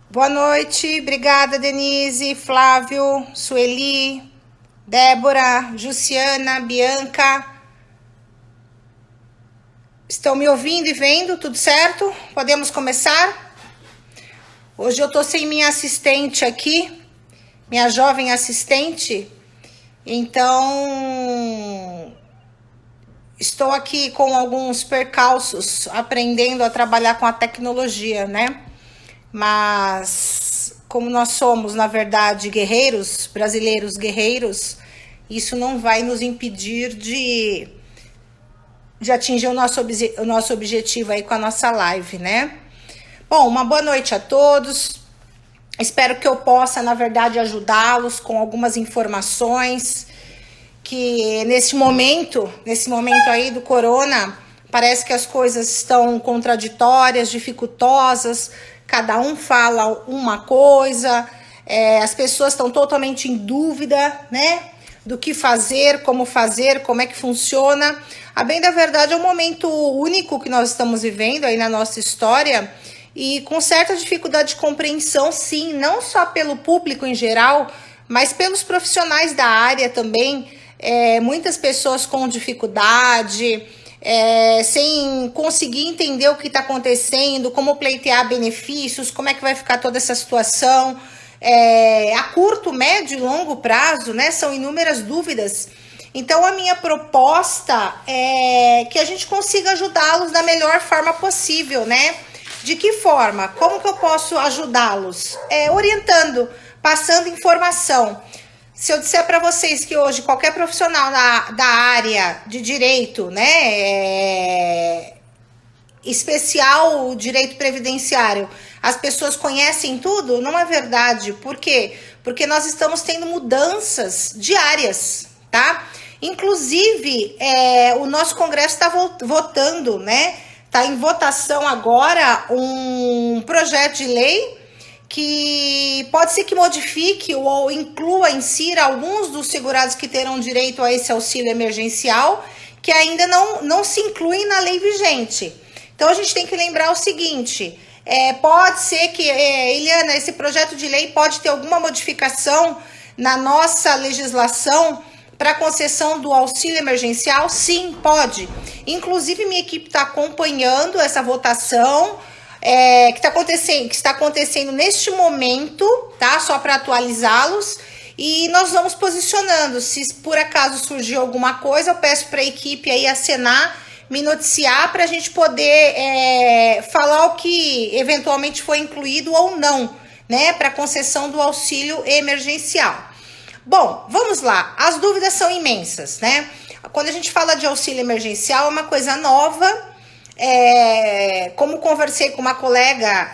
Boa noite, obrigada Denise, Flávio, Sueli, Débora, Jussiana, Bianca. Estão me ouvindo e vendo? Tudo certo? Podemos começar? Hoje eu tô sem minha assistente aqui, minha jovem assistente, então estou aqui com alguns percalços, aprendendo a trabalhar com a tecnologia, né? Mas como nós somos, na verdade, guerreiros, brasileiros guerreiros, isso não vai nos impedir de atingir o nosso objetivo aí com a nossa live, né? Bom, uma boa noite a todos. Espero que eu possa, na verdade, ajudá-los com algumas informações que nesse momento aí do corona, parece que as coisas estão contraditórias, dificultosas, cada um fala uma coisa, as pessoas estão totalmente em dúvida, né? Do que fazer, como é que funciona. A bem da verdade, é um momento único que nós estamos vivendo aí na nossa história e com certa dificuldade de compreensão, sim, não só pelo público em geral, mas pelos profissionais da área também. Muitas pessoas com dificuldade, sem conseguir entender o que está acontecendo, como pleitear benefícios, como é que vai ficar toda essa situação, a curto, médio e longo prazo, né? São inúmeras dúvidas. Então, a minha proposta é que a gente consiga ajudá-los da melhor forma possível, né? De que forma? Como que eu posso ajudá-los? Orientando, passando informação. Se eu disser para vocês que hoje qualquer profissional da área de direito, né, especial o direito previdenciário, as pessoas conhecem tudo, não é verdade. Por quê? Porque nós estamos tendo mudanças diárias, tá? Inclusive, o nosso Congresso está votando, né? Está em votação agora um projeto de lei que pode ser que modifique ou inclua, insira alguns dos segurados que terão direito a esse auxílio emergencial, que ainda não se incluem na lei vigente. Então, a gente tem que lembrar o seguinte, pode ser que, Eliana, esse projeto de lei pode ter alguma modificação na nossa legislação para concessão do auxílio emergencial? Sim, pode. Inclusive, minha equipe está acompanhando essa votação, que está acontecendo neste momento, tá? Só para atualizá-los. E nós vamos posicionando. Se por acaso surgir alguma coisa, eu peço para a equipe aí acenar, me noticiar, para a gente poder falar o que eventualmente foi incluído ou não, né? Para concessão do auxílio emergencial. Bom, vamos lá. As dúvidas são imensas, né? Quando a gente fala de auxílio emergencial, é uma coisa nova. Como conversei com uma colega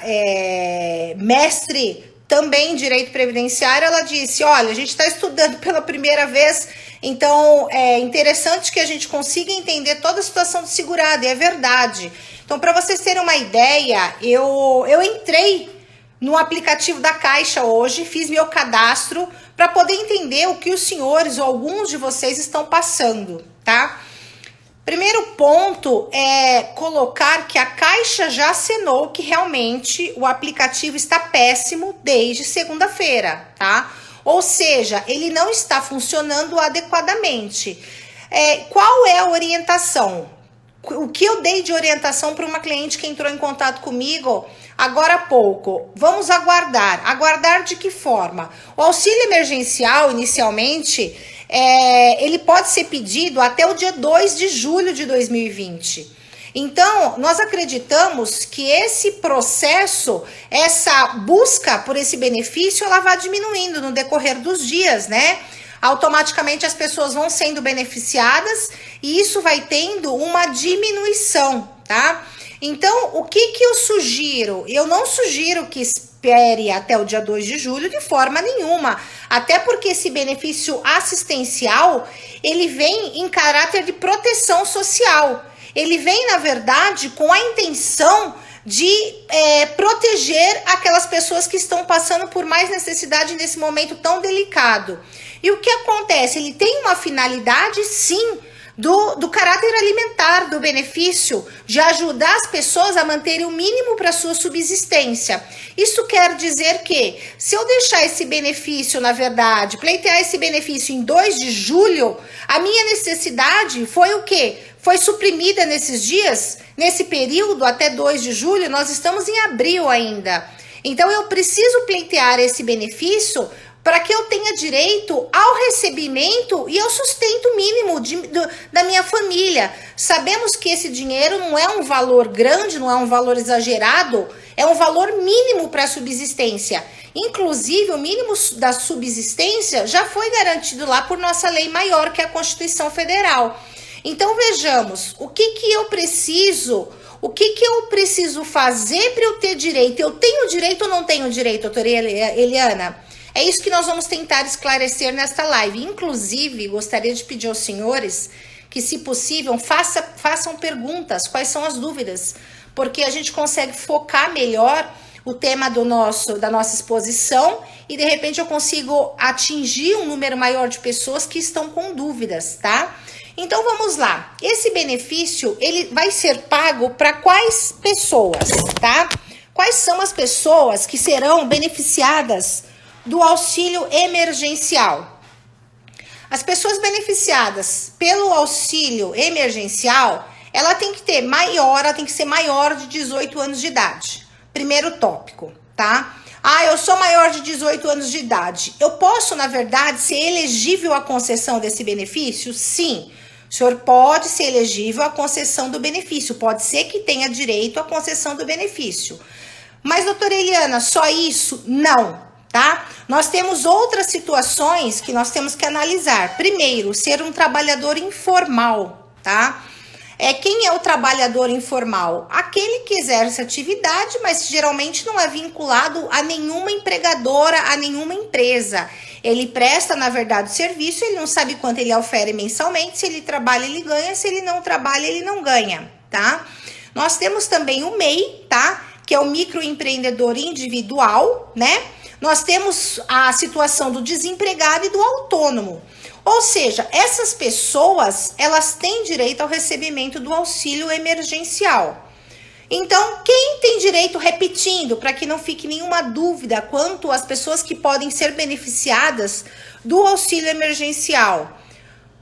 mestre também em direito previdenciário, ela disse, olha, a gente está estudando pela primeira vez, então é interessante que a gente consiga entender toda a situação do segurado, e é verdade. Então, para vocês terem uma ideia, eu entrei no aplicativo da Caixa hoje, fiz meu cadastro para poder entender o que os senhores ou alguns de vocês estão passando, tá? Primeiro ponto é colocar que a Caixa já acenou que realmente o aplicativo está péssimo desde segunda-feira, tá? Ou seja, ele não está funcionando adequadamente. Qual é a orientação? O que eu dei de orientação para uma cliente que entrou em contato comigo agora há pouco? Vamos aguardar. Aguardar de que forma? O auxílio emergencial, inicialmente, ele pode ser pedido até o dia 2 de julho de 2020. Então, nós acreditamos que esse processo, essa busca por esse benefício, ela vai diminuindo no decorrer dos dias, né? Automaticamente as pessoas vão sendo beneficiadas e isso vai tendo uma diminuição, tá? Então, o que eu sugiro? Eu não sugiro que espere até o dia 2 de julho de forma nenhuma, até porque esse benefício assistencial, ele vem em caráter de proteção social. Ele vem, na verdade, com a intenção de proteger aquelas pessoas que estão passando por mais necessidade nesse momento tão delicado. E o que acontece? Ele tem uma finalidade, sim, do caráter alimentar do benefício, de ajudar as pessoas a manterem o mínimo para sua subsistência. Isso quer dizer que, se eu deixar esse benefício, na verdade, pleitear esse benefício em 2 de julho, a minha necessidade foi o quê? Foi suprimida nesses dias, nesse período até 2 de julho, nós estamos em abril ainda. Então eu preciso pleitear esse benefício para que eu tenha direito ao recebimento e ao sustento mínimo da minha família. Sabemos que esse dinheiro não é um valor grande, não é um valor exagerado, é um valor mínimo para a subsistência. Inclusive, o mínimo da subsistência já foi garantido lá por nossa lei maior, que é a Constituição Federal. Então, vejamos, o que eu preciso fazer para eu ter direito? Eu tenho direito ou não tenho direito, doutora Eliana? É isso que nós vamos tentar esclarecer nesta live. Inclusive, gostaria de pedir aos senhores que, se possível, façam perguntas, quais são as dúvidas, porque a gente consegue focar melhor o tema da nossa exposição e, de repente, eu consigo atingir um número maior de pessoas que estão com dúvidas, tá? Então, vamos lá. Esse benefício, ele vai ser pago para quais pessoas, tá? Quais são as pessoas que serão beneficiadas do auxílio emergencial? As pessoas beneficiadas pelo auxílio emergencial, ela tem que ser maior de 18 anos de idade. Primeiro tópico, tá? Eu sou maior de 18 anos de idade. Eu posso, na verdade, ser elegível à concessão desse benefício? Sim. O senhor pode ser elegível à concessão do benefício. Pode ser que tenha direito à concessão do benefício. Mas, doutora Eliana, só isso? Não. Tá? Nós temos outras situações que nós temos que analisar. Primeiro, ser um trabalhador informal, tá? Quem é o trabalhador informal? Aquele que exerce atividade, mas geralmente não é vinculado a nenhuma empregadora, a nenhuma empresa. Ele presta, na verdade, o serviço, ele não sabe quanto ele ofere mensalmente, se ele trabalha, ele ganha, se ele não trabalha, ele não ganha, tá? Nós temos também o MEI, tá? Que é o microempreendedor individual, né? Nós temos a situação do desempregado e do autônomo. Ou seja, essas pessoas, elas têm direito ao recebimento do auxílio emergencial. Então, quem tem direito, repetindo, para que não fique nenhuma dúvida quanto às pessoas que podem ser beneficiadas do auxílio emergencial?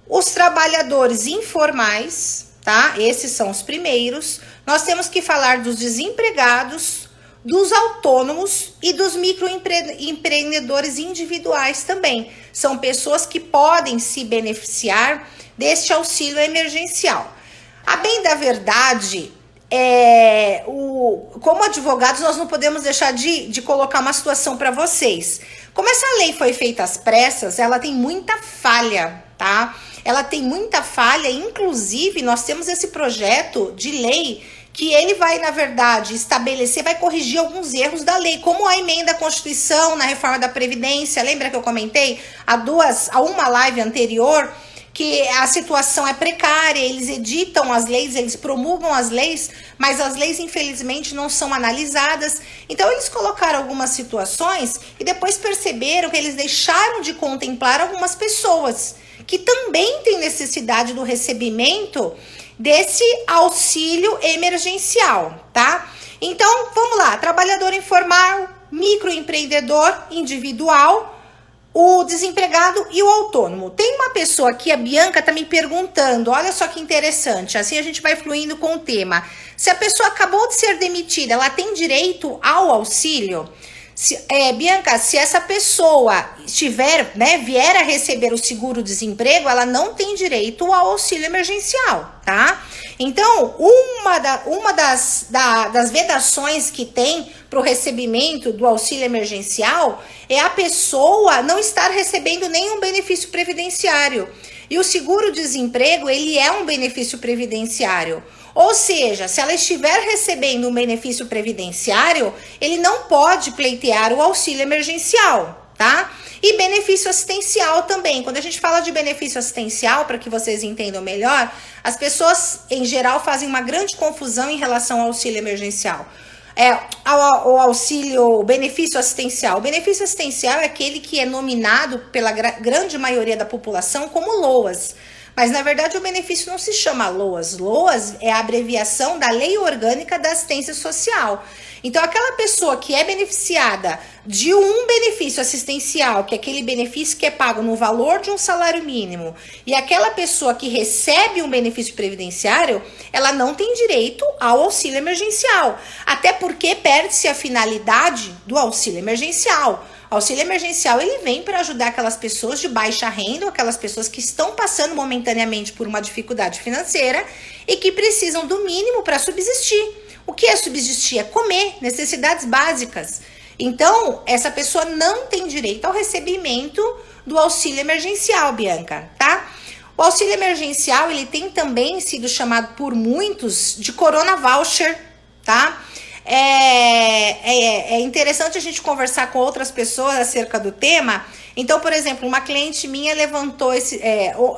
Os trabalhadores informais, tá? Esses são os primeiros. Nós temos que falar dos desempregados, dos autônomos e dos microempreendedores individuais também. São pessoas que podem se beneficiar deste auxílio emergencial. A bem da verdade, como advogados, nós não podemos deixar de colocar uma situação para vocês. Como essa lei foi feita às pressas, ela tem muita falha, tá? Ela tem muita falha, inclusive nós temos esse projeto de lei que ele vai, na verdade, vai corrigir alguns erros da lei, como a emenda à Constituição, na reforma da Previdência. Lembra que eu comentei há uma live anterior que a situação é precária, eles editam as leis, eles promulgam as leis, mas as leis, infelizmente, não são analisadas. Então, eles colocaram algumas situações e depois perceberam que eles deixaram de contemplar algumas pessoas que também têm necessidade do recebimento desse auxílio emergencial, tá? Então, vamos lá, trabalhador informal, microempreendedor individual, o desempregado e o autônomo. Tem uma pessoa aqui, a Bianca, tá me perguntando, olha só que interessante, assim a gente vai fluindo com o tema. Se a pessoa acabou de ser demitida, ela tem direito ao auxílio? Bianca, se essa pessoa vier a receber o seguro-desemprego, ela não tem direito ao auxílio emergencial, tá? Então, uma das vedações que tem para o recebimento do auxílio emergencial é a pessoa não estar recebendo nenhum benefício previdenciário. E o seguro-desemprego, ele é um benefício previdenciário. Ou seja, se ela estiver recebendo um benefício previdenciário, ele não pode pleitear o auxílio emergencial, tá? E benefício assistencial também. Quando a gente fala de benefício assistencial, para que vocês entendam melhor, as pessoas, em geral, fazem uma grande confusão em relação ao auxílio emergencial. O benefício assistencial. O benefício assistencial é aquele que é nominado pela grande maioria da população como LOAS. Mas, na verdade, o benefício não se chama LOAS. LOAS é a abreviação da Lei Orgânica da Assistência Social. Então, aquela pessoa que é beneficiada de um benefício assistencial, que é aquele benefício que é pago no valor de um salário mínimo, e aquela pessoa que recebe um benefício previdenciário, ela não tem direito ao auxílio emergencial. Até porque perde-se a finalidade do auxílio emergencial. O auxílio emergencial, ele vem para ajudar aquelas pessoas de baixa renda, aquelas pessoas que estão passando momentaneamente por uma dificuldade financeira e que precisam do mínimo para subsistir. O que é subsistir? É comer, necessidades básicas. Então, essa pessoa não tem direito ao recebimento do auxílio emergencial, Bianca, tá? O auxílio emergencial, ele tem também sido chamado por muitos de Corona Voucher, tá? É interessante a gente conversar com outras pessoas acerca do tema. Então, por exemplo, uma cliente minha levantou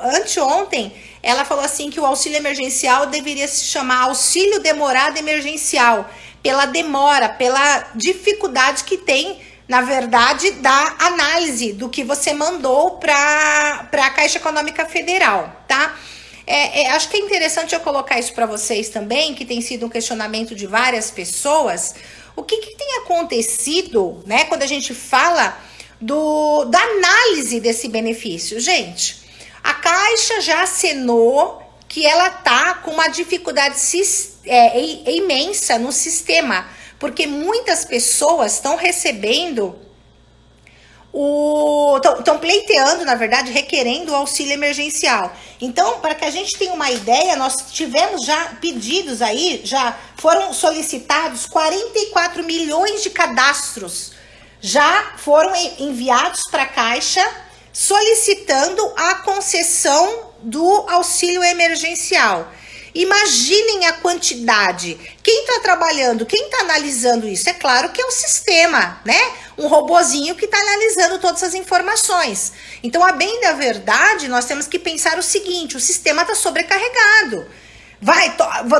anteontem, ela falou assim que o auxílio emergencial deveria se chamar auxílio demorado emergencial, pela demora, pela dificuldade que tem, na verdade, da análise do que você mandou para a Caixa Econômica Federal, tá? Acho que é interessante eu colocar isso para vocês também, que tem sido um questionamento de várias pessoas. O que tem acontecido, né, quando a gente fala da análise desse benefício? Gente, a Caixa já acenou que ela tá com uma dificuldade imensa no sistema, porque muitas pessoas estão recebendo estão pleiteando, na verdade, requerendo o auxílio emergencial. Então, para que a gente tenha uma ideia, nós tivemos já pedidos aí, já foram solicitados 44 milhões de cadastros, já foram enviados para a Caixa solicitando a concessão do auxílio emergencial. Imaginem a quantidade. Quem está trabalhando, quem está analisando isso? É claro que é o sistema, né? Um robozinho que está analisando todas as informações. Então, a bem da verdade, nós temos que pensar o seguinte: o sistema está sobrecarregado.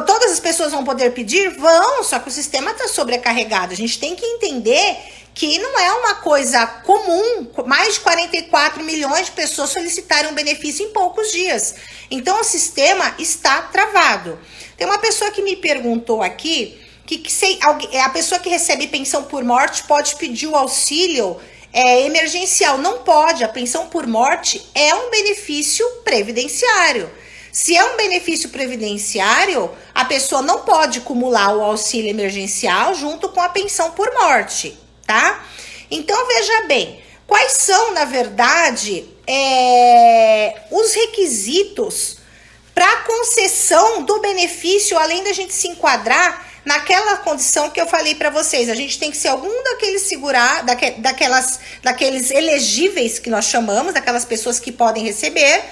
Todas as pessoas vão poder pedir? Vão, só que o sistema está sobrecarregado. A gente tem que entender que não é uma coisa comum, mais de 44 milhões de pessoas solicitarem um benefício em poucos dias. Então, o sistema está travado. Tem uma pessoa que me perguntou aqui, a pessoa que recebe pensão por morte pode pedir o auxílio emergencial. Não pode, a pensão por morte é um benefício previdenciário. Se é um benefício previdenciário, a pessoa não pode acumular o auxílio emergencial junto com a pensão por morte, tá? Então, veja bem, quais são, na verdade, os requisitos para concessão do benefício, além da gente se enquadrar naquela condição que eu falei para vocês. A gente tem que ser algum daqueles daqueles elegíveis que nós chamamos, daquelas pessoas que podem receber,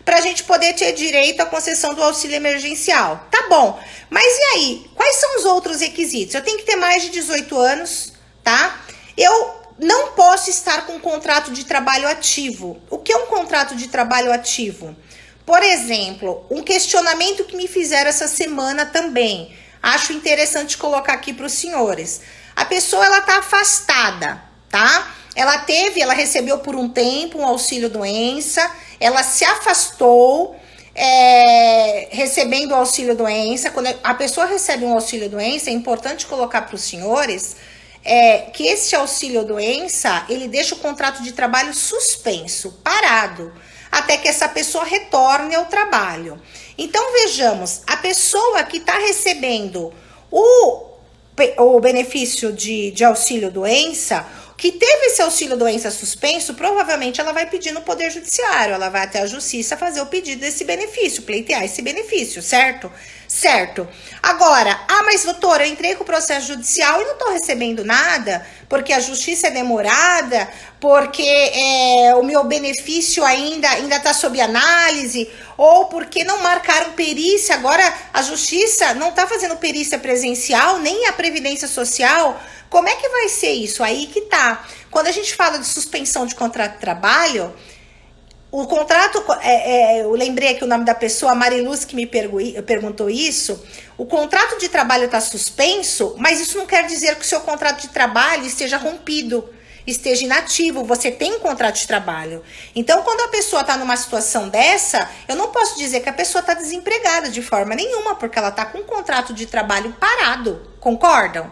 para a gente poder ter direito à concessão do auxílio emergencial. Tá bom, mas e aí? Quais são os outros requisitos? Eu tenho que ter mais de 18 anos, tá? Eu não posso estar com um contrato de trabalho ativo. O que é um contrato de trabalho ativo? Por exemplo, um questionamento que me fizeram essa semana também. Acho interessante colocar aqui para os senhores. A pessoa, ela tá afastada, tá? Ela recebeu por um tempo um auxílio doença, ela se afastou, recebendo o auxílio doença. Quando a pessoa recebe um auxílio doença, é importante colocar para os senhores que esse auxílio doença, ele deixa o contrato de trabalho suspenso, parado, até que essa pessoa retorne ao trabalho. Então, vejamos, a pessoa que está recebendo o benefício de auxílio doença, que teve esse auxílio doença suspenso, provavelmente ela vai pedir no Poder Judiciário, ela vai até a Justiça fazer o pedido desse benefício, pleitear esse benefício, certo? Certo. Agora, mas doutora, eu entrei com o processo judicial e não estou recebendo nada, porque a justiça é demorada, porque o meu benefício ainda está sob análise, ou porque não marcaram perícia. Agora a justiça não está fazendo perícia presencial, nem a Previdência Social. Como é que vai ser isso? Aí que tá. Quando a gente fala de suspensão de contrato de trabalho, o contrato, eu lembrei aqui o nome da pessoa, a Mariluz, que me perguntou isso. O contrato de trabalho está suspenso, mas isso não quer dizer que o seu contrato de trabalho esteja rompido. esteja inativo, você tem um contrato de trabalho. Então, quando a pessoa está numa situação dessa, eu não posso dizer que a pessoa está desempregada de forma nenhuma, porque ela está com um contrato de trabalho parado, concordam?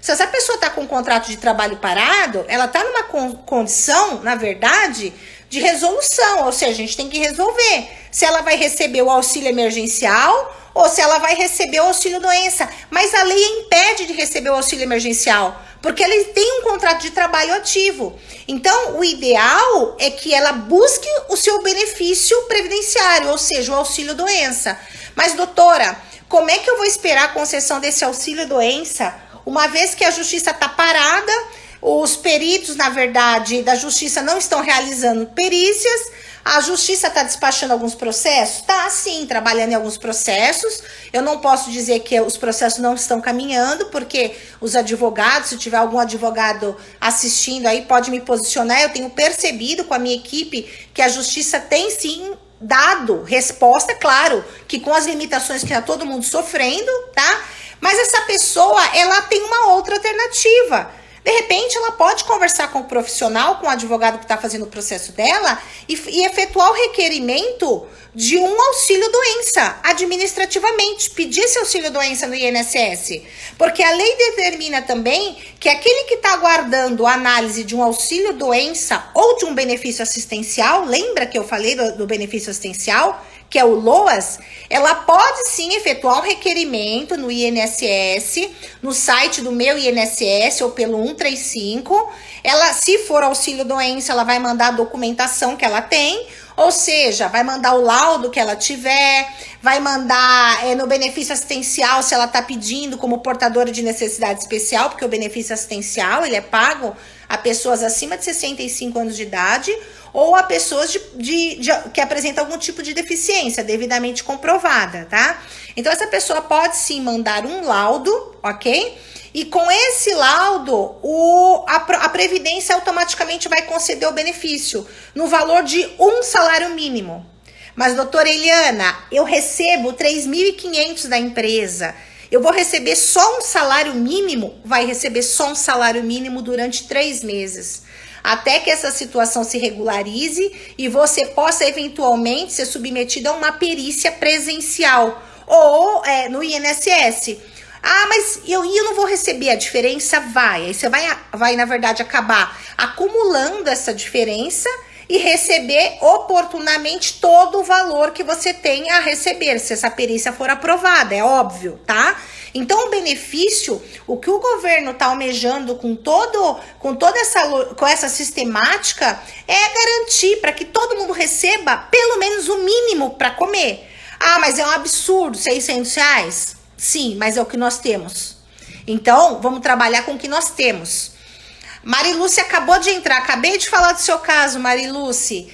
Se essa pessoa está com um contrato de trabalho parado, ela está numa condição, na verdade, de resolução, ou seja, a gente tem que resolver se ela vai receber o auxílio emergencial ou se ela vai receber o auxílio doença. Mas a lei impede de receber o auxílio emergencial, porque ele tem um contrato de trabalho ativo. Então, o ideal é que ela busque o seu benefício previdenciário, ou seja, o auxílio doença. Mas, doutora, como é que eu vou esperar a concessão desse auxílio doença, uma vez que a justiça está parada, os peritos, na verdade, da justiça não estão realizando perícias, a justiça está despachando alguns processos? Está, sim, trabalhando em alguns processos. Eu não posso dizer que os processos não estão caminhando, porque os advogados, se tiver algum advogado assistindo aí, pode me posicionar. Eu tenho percebido com a minha equipe que a justiça tem, sim, dado resposta, claro, que com as limitações que está todo mundo sofrendo, tá? Mas essa pessoa, ela tem uma outra alternativa. De repente, ela pode conversar com o profissional, com o advogado que está fazendo o processo dela e efetuar o requerimento de um auxílio-doença administrativamente, pedir esse auxílio-doença no INSS. Porque a lei determina também que aquele que está aguardando a análise de um auxílio-doença ou de um benefício assistencial, lembra que eu falei do benefício assistencial, que é o LOAS, ela pode sim efetuar um requerimento no INSS, no site do Meu INSS ou pelo 135. Ela, se for auxílio doença, ela vai mandar a documentação que ela tem, ou seja, vai mandar o laudo que ela tiver, vai mandar no benefício assistencial se ela está pedindo como portadora de necessidade especial, porque o benefício assistencial ele é pago a pessoas acima de 65 anos de idade, ou a pessoas que apresentam algum tipo de deficiência devidamente comprovada, tá? Então, essa pessoa pode sim mandar um laudo, ok? E com esse laudo, a Previdência automaticamente vai conceder o benefício no valor de um salário mínimo. Mas, doutora Eliana, eu recebo 3.500 da empresa. Eu vou receber só um salário mínimo? Vai receber só um salário mínimo durante 3 meses. Até que essa situação se regularize e você possa eventualmente ser submetido a uma perícia presencial ou no INSS. Ah, mas eu não vou receber a diferença? Vai. Aí você vai, na verdade, acabar acumulando essa diferença e receber oportunamente todo o valor que você tem a receber, se essa perícia for aprovada, é óbvio, tá? Então, o benefício, o que o governo está almejando com toda essa sistemática é garantir para que todo mundo receba pelo menos o mínimo para comer. Ah, mas é um absurdo, R$600? Sim, mas é o que nós temos. Então, vamos trabalhar com o que nós temos. Marilúcia acabou de entrar, acabei de falar do seu caso, Marilúcia,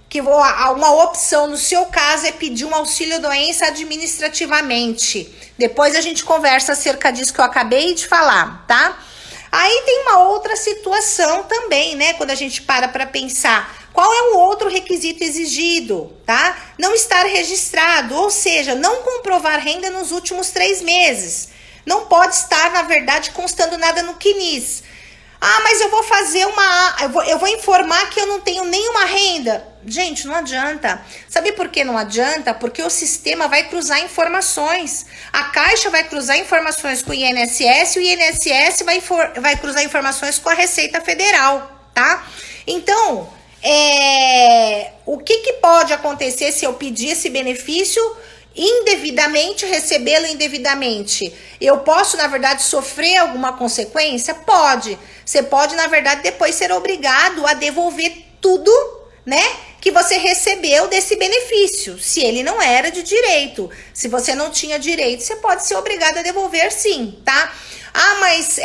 que uma opção no seu caso é pedir um auxílio-doença administrativamente. Depois a gente conversa acerca disso que eu acabei de falar, tá? Aí tem uma outra situação também, né? Quando a gente para pensar, qual é o outro requisito exigido, tá? Não estar registrado, ou seja, não comprovar renda nos últimos 3 meses. Não pode estar, na verdade, constando nada no CNIS. Ah, mas eu vou fazer eu vou informar que eu não tenho nenhuma renda. Gente, não adianta. Sabe por que não adianta? Porque o sistema vai cruzar informações. A Caixa vai cruzar informações com o INSS e o INSS vai cruzar informações com a Receita Federal, tá? Então, o que pode acontecer se eu pedir esse benefício indevidamente, recebê-lo indevidamente? Eu posso, na verdade, sofrer alguma consequência? Pode. Você pode, na verdade, depois ser obrigado a devolver tudo, né, que você recebeu desse benefício, se ele não era de direito. Se você não tinha direito, você pode ser obrigado a devolver sim, tá? Ah, mas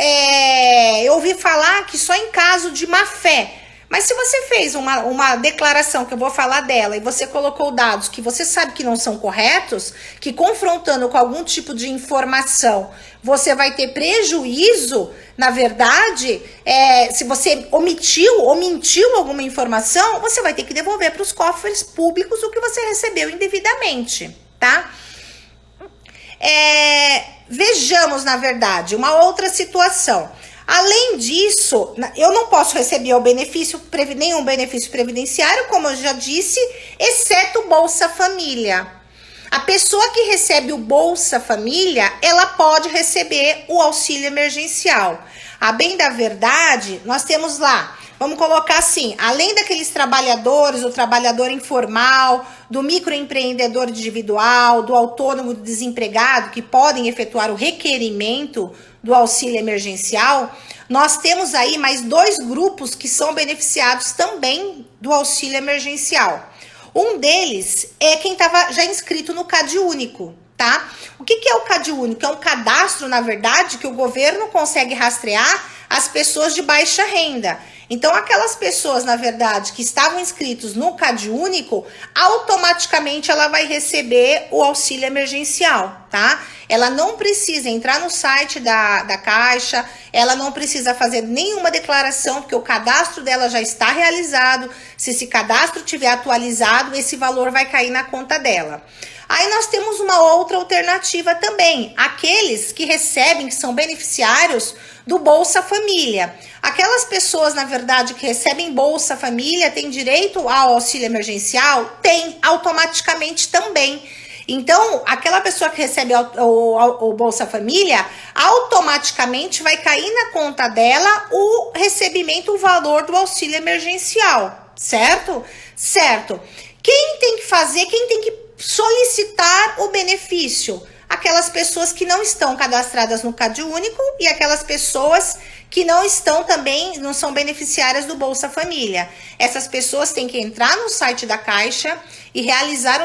eu ouvi falar que só em caso de má fé. Mas se você fez uma declaração, que eu vou falar dela, e você colocou dados que você sabe que não são corretos, que confrontando com algum tipo de informação, você vai ter prejuízo, na verdade, se você omitiu ou mentiu alguma informação, você vai ter que devolver para os cofres públicos o que você recebeu indevidamente, tá? Vejamos, na verdade, uma outra situação. Além disso, eu não posso receber nenhum benefício previdenciário, como eu já disse, exceto Bolsa Família. A pessoa que recebe o Bolsa Família, ela pode receber o auxílio emergencial. A bem da verdade, nós temos lá, vamos colocar assim, além daqueles trabalhadores, o trabalhador informal, do microempreendedor individual, do autônomo, do desempregado, que podem efetuar o requerimento do auxílio emergencial, nós temos aí mais 2 grupos que são beneficiados também do auxílio emergencial. Um deles é quem estava já inscrito no CadÚnico, tá? O que é o CadÚnico? É um cadastro, na verdade, que o governo consegue rastrear as pessoas de baixa renda. Então, aquelas pessoas, na verdade, que estavam inscritos no CadÚnico, automaticamente ela vai receber o auxílio emergencial, tá? Ela não precisa entrar no site da Caixa, ela não precisa fazer nenhuma declaração, porque o cadastro dela já está realizado. Se esse cadastro tiver atualizado, esse valor vai cair na conta dela. Aí nós temos uma outra alternativa também, aqueles que recebem, que são beneficiários do Bolsa Família. Aquelas pessoas, na verdade, que recebem Bolsa Família, têm direito ao auxílio emergencial? Tem, automaticamente também. Então, aquela pessoa que recebe o Bolsa Família, automaticamente vai cair na conta dela o recebimento, o valor do auxílio emergencial, certo? Certo. Quem tem que fazer, quem tem que solicitar o benefício? Aquelas pessoas que não estão cadastradas no CadÚnico e aquelas pessoas que não estão também, não são beneficiárias do Bolsa Família. Essas pessoas têm que entrar no site da Caixa e realizar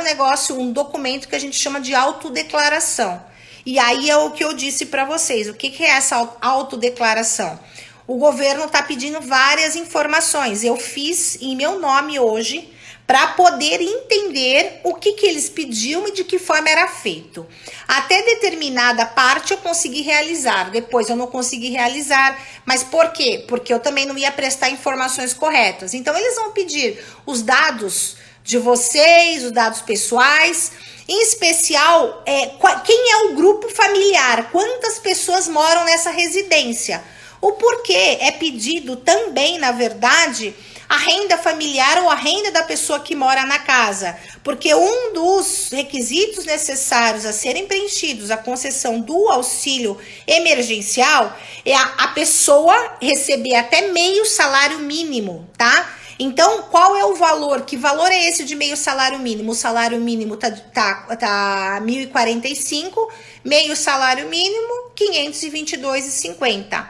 um documento que a gente chama de autodeclaração. E aí é o que eu disse para vocês. O que é essa autodeclaração? O governo está pedindo várias informações. Eu fiz em meu nome hoje para poder entender o que eles pediam e de que forma era feito. Até determinada parte eu consegui realizar, depois eu não consegui realizar. Mas por quê? Porque eu também não ia prestar informações corretas. Então eles vão pedir os dados de vocês, os dados pessoais, em especial, quem é o grupo familiar, quantas pessoas moram nessa residência. O porquê é pedido também, na verdade, a renda familiar ou a renda da pessoa que mora na casa, porque um dos requisitos necessários a serem preenchidos à concessão do auxílio emergencial é a pessoa receber até meio salário mínimo, tá? Então, qual é o valor? Que valor é esse de meio salário mínimo? O salário mínimo tá 1.045, meio salário mínimo 522,50.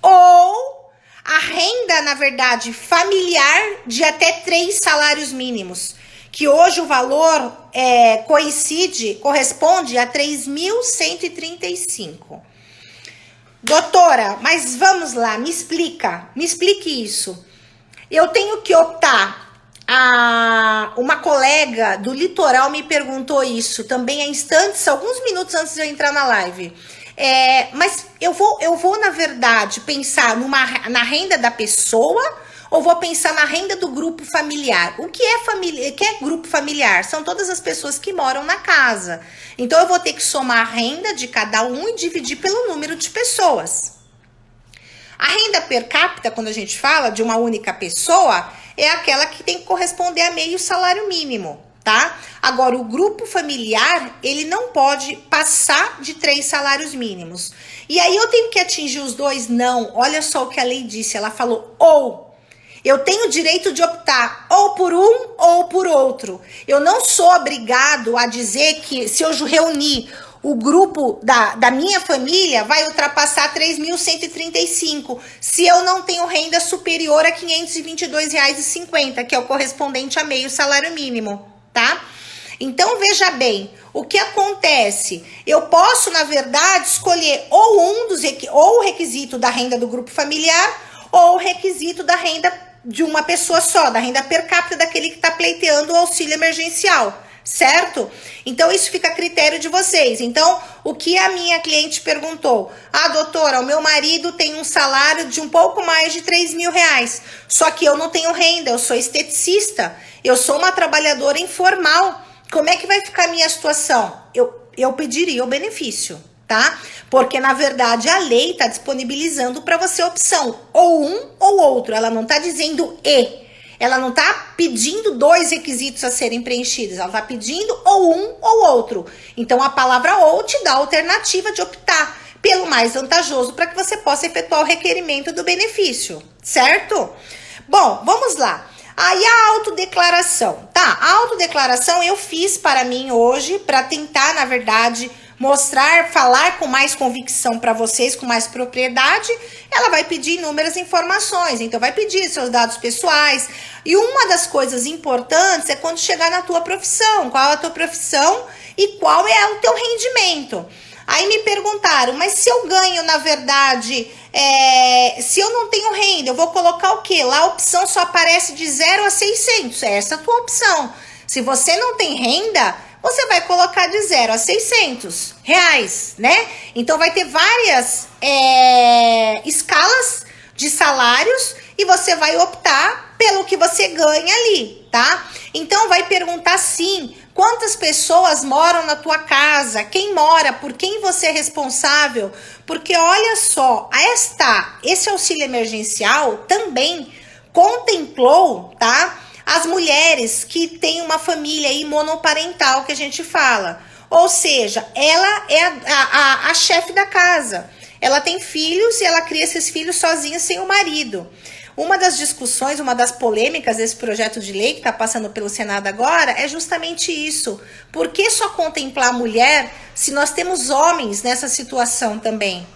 Ou a renda, na verdade, familiar de até 3 salários mínimos, que hoje o valor corresponde a 3.135. Doutora, mas vamos lá, me explique isso. Eu tenho que optar. Uma colega do litoral me perguntou isso também há instantes, alguns minutos antes de eu entrar na live. Mas eu vou, na verdade, pensar na renda da pessoa ou vou pensar na renda do grupo familiar? O que é família? O que é grupo familiar? São todas as pessoas que moram na casa. Então, eu vou ter que somar a renda de cada um e dividir pelo número de pessoas. A renda per capita, quando a gente fala de uma única pessoa, é aquela que tem que corresponder a meio salário mínimo, tá? Agora, o grupo familiar, ele não pode passar de 3 salários mínimos. E aí, eu tenho que atingir os 2? Não. Olha só o que a lei disse. Ela falou ou. Eu tenho o direito de optar ou por um ou por outro. Eu não sou obrigado a dizer que se eu reunir o grupo da minha família vai ultrapassar 3.135 se eu não tenho renda superior a R$ 522,50, que é o correspondente a meio salário mínimo, tá? Então, veja bem, o que acontece? Eu posso, na verdade, escolher ou o requisito da renda do grupo familiar ou o requisito da renda de uma pessoa só, da renda per capita daquele que está pleiteando o auxílio emergencial. Certo? Então, isso fica a critério de vocês. Então, o que a minha cliente perguntou? Doutora, o meu marido tem um salário de um pouco mais de R$3.000, só que eu não tenho renda, eu sou esteticista, eu sou uma trabalhadora informal. Como é que vai ficar a minha situação? Eu pediria o benefício, tá? Porque, na verdade, a lei está disponibilizando para você a opção ou um ou outro. Ela não está dizendo e. Ela não está pedindo 2 requisitos a serem preenchidos. Ela está pedindo ou um ou outro. Então, a palavra ou te dá a alternativa de optar pelo mais vantajoso para que você possa efetuar o requerimento do benefício, certo? Bom, vamos lá. Aí a autodeclaração, tá? A autodeclaração eu fiz para mim hoje para tentar, na verdade, mostrar, falar com mais convicção para vocês, com mais propriedade. Ela vai pedir inúmeras informações, então vai pedir seus dados pessoais. E uma das coisas importantes é quando chegar na tua profissão, qual é a tua profissão e qual é o teu rendimento. Aí me perguntaram, mas se eu ganho, na verdade, se eu não tenho renda, eu vou colocar o quê? Lá a opção só aparece de 0 a 600, essa é a tua opção. Se você não tem renda, você vai colocar de 0 a 600 reais, né? Então vai ter várias escalas de salários e você vai optar pelo que você ganha ali, tá? Então vai perguntar sim, quantas pessoas moram na tua casa? Quem mora? Por quem você é responsável? Porque olha só, esse auxílio emergencial também contemplou, tá? As mulheres que têm uma família aí monoparental, que a gente fala. Ou seja, ela é a chefe da casa. Ela tem filhos e ela cria esses filhos sozinha, sem o marido. Uma das discussões, uma das polêmicas desse projeto de lei que está passando pelo Senado agora é justamente isso. Por que só contemplar a mulher se nós temos homens nessa situação também?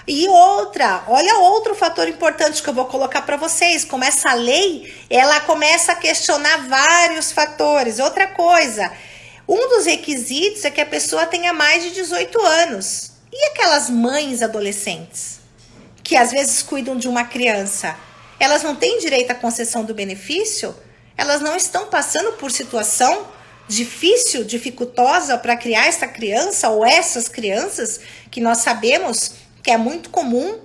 E olha outro fator importante que eu vou colocar para vocês, como essa lei, ela começa a questionar vários fatores. Outra coisa, um dos requisitos é que a pessoa tenha mais de 18 anos. E aquelas mães adolescentes, que às vezes cuidam de uma criança, elas não têm direito à concessão do benefício? Elas não estão passando por situação difícil, dificultosa para criar essa criança ou essas crianças, que nós sabemos que é muito comum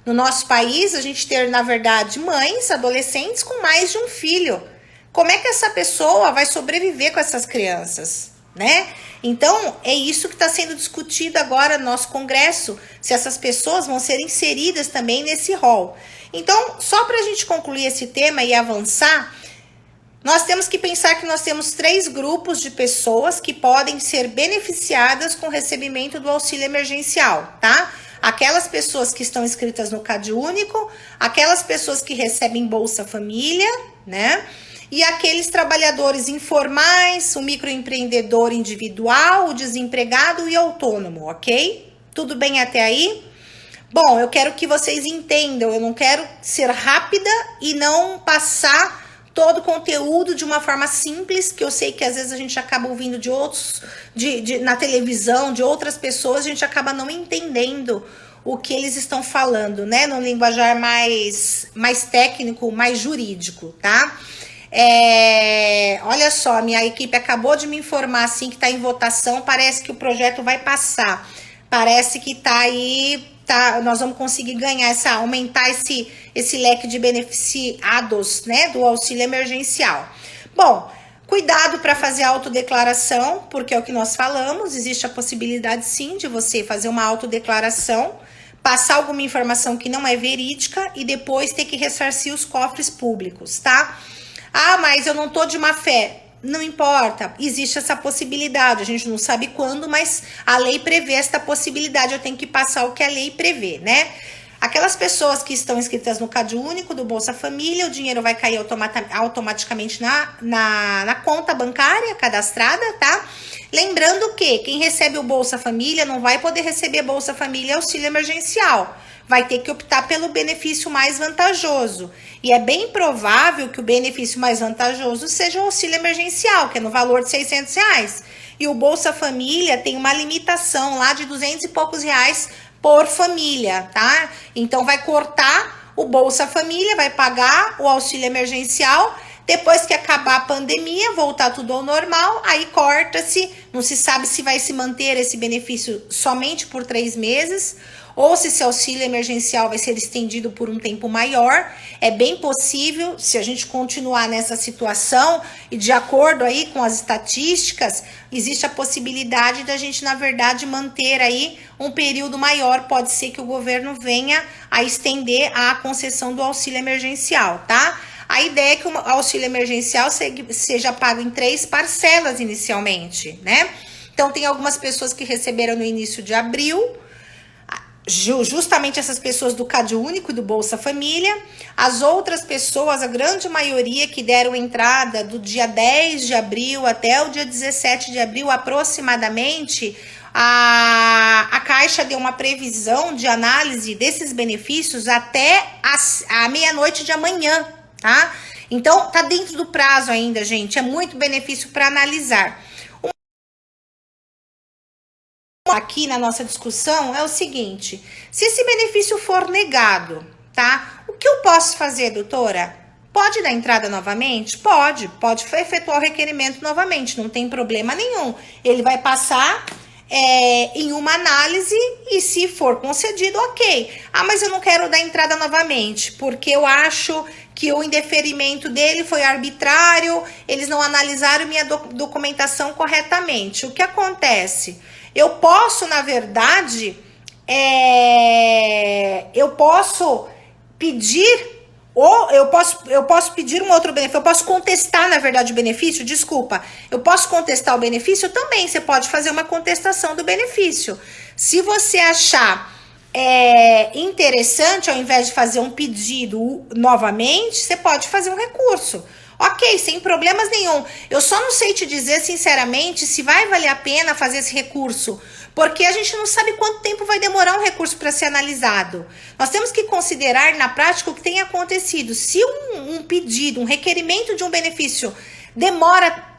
no nosso país a gente ter, na verdade, mães, adolescentes com mais de um filho. Como é que essa pessoa vai sobreviver com essas crianças, né? Então, é isso que está sendo discutido agora no nosso Congresso, se essas pessoas vão ser inseridas também nesse rol. Então, só para a gente concluir esse tema e avançar, nós temos que pensar que nós temos 3 grupos de pessoas que podem ser beneficiadas com o recebimento do auxílio emergencial, tá? Aquelas pessoas que estão inscritas no CadÚnico, aquelas pessoas que recebem Bolsa Família, né? E aqueles trabalhadores informais, o microempreendedor individual, o desempregado e autônomo, ok? Tudo bem até aí? Bom, eu quero que vocês entendam, eu não quero ser rápida e não passar todo o conteúdo de uma forma simples, que eu sei que às vezes a gente acaba ouvindo de outros, na televisão, de outras pessoas, a gente acaba não entendendo o que eles estão falando, né? No linguajar mais técnico, mais jurídico, tá? Olha só, minha equipe acabou de me informar assim que está em votação, parece que o projeto vai passar, parece que está aí, nós vamos conseguir ganhar aumentar esse leque de beneficiados, né, do auxílio emergencial. Bom, cuidado para fazer a autodeclaração, porque é o que nós falamos, existe a possibilidade sim de você fazer uma autodeclaração, passar alguma informação que não é verídica e depois ter que ressarcir os cofres públicos, tá? Ah, mas eu não tô de má fé. Não importa, existe essa possibilidade, a gente não sabe quando, mas a lei prevê esta possibilidade, eu tenho que passar o que a lei prevê, né? Aquelas pessoas que estão inscritas no CadÚnico do Bolsa Família, o dinheiro vai cair automaticamente na conta bancária cadastrada, tá? Lembrando que quem recebe o Bolsa Família não vai poder receber Bolsa Família auxílio emergencial, vai ter que optar pelo benefício mais vantajoso. E é bem provável que o benefício mais vantajoso seja o auxílio emergencial, que é no valor de R$600. E o Bolsa Família tem uma limitação lá de 200 e poucos reais por família, tá? Então vai cortar o Bolsa Família, vai pagar o auxílio emergencial. Depois que acabar a pandemia, voltar tudo ao normal, aí corta-se, não se sabe se vai se manter esse benefício somente por 3 meses ou se esse auxílio emergencial vai ser estendido por um tempo maior. É bem possível, se a gente continuar nessa situação, e de acordo aí com as estatísticas, existe a possibilidade da gente, na verdade, manter aí um período maior. Pode ser que o governo venha a estender a concessão do auxílio emergencial, tá? A ideia é que o auxílio emergencial seja pago em 3 parcelas inicialmente, né? Então, tem algumas pessoas que receberam no início de abril, justamente essas pessoas do Cade Único e do Bolsa Família. As outras pessoas, a grande maioria que deram entrada do dia 10 de abril até o dia 17 de abril, aproximadamente, a Caixa deu uma previsão de análise desses benefícios até a meia-noite de amanhã, tá? Então, tá dentro do prazo ainda, gente. É muito benefício para analisar. Aqui na nossa discussão é o seguinte: se esse benefício for negado, tá? O que eu posso fazer, doutora? Pode dar entrada novamente? Pode efetuar o requerimento novamente, não tem problema nenhum. Ele vai passar em uma análise e, se for concedido, ok. Ah, mas eu não quero dar entrada novamente, porque eu acho que o indeferimento dele foi arbitrário, eles não analisaram minha documentação corretamente. O que acontece? Eu posso, na verdade, eu posso pedir, ou eu posso pedir um outro benefício, eu posso contestar, na verdade, o benefício, desculpa, eu posso contestar o benefício também, você pode fazer uma contestação do benefício. Se você achar interessante, ao invés de fazer um pedido novamente, você pode fazer um recurso. Ok, sem problemas nenhum. Eu só não sei te dizer, sinceramente, se vai valer a pena fazer esse recurso, porque a gente não sabe quanto tempo vai demorar um recurso para ser analisado. Nós temos que considerar, na prática, o que tem acontecido. Se um pedido, um requerimento de um benefício demora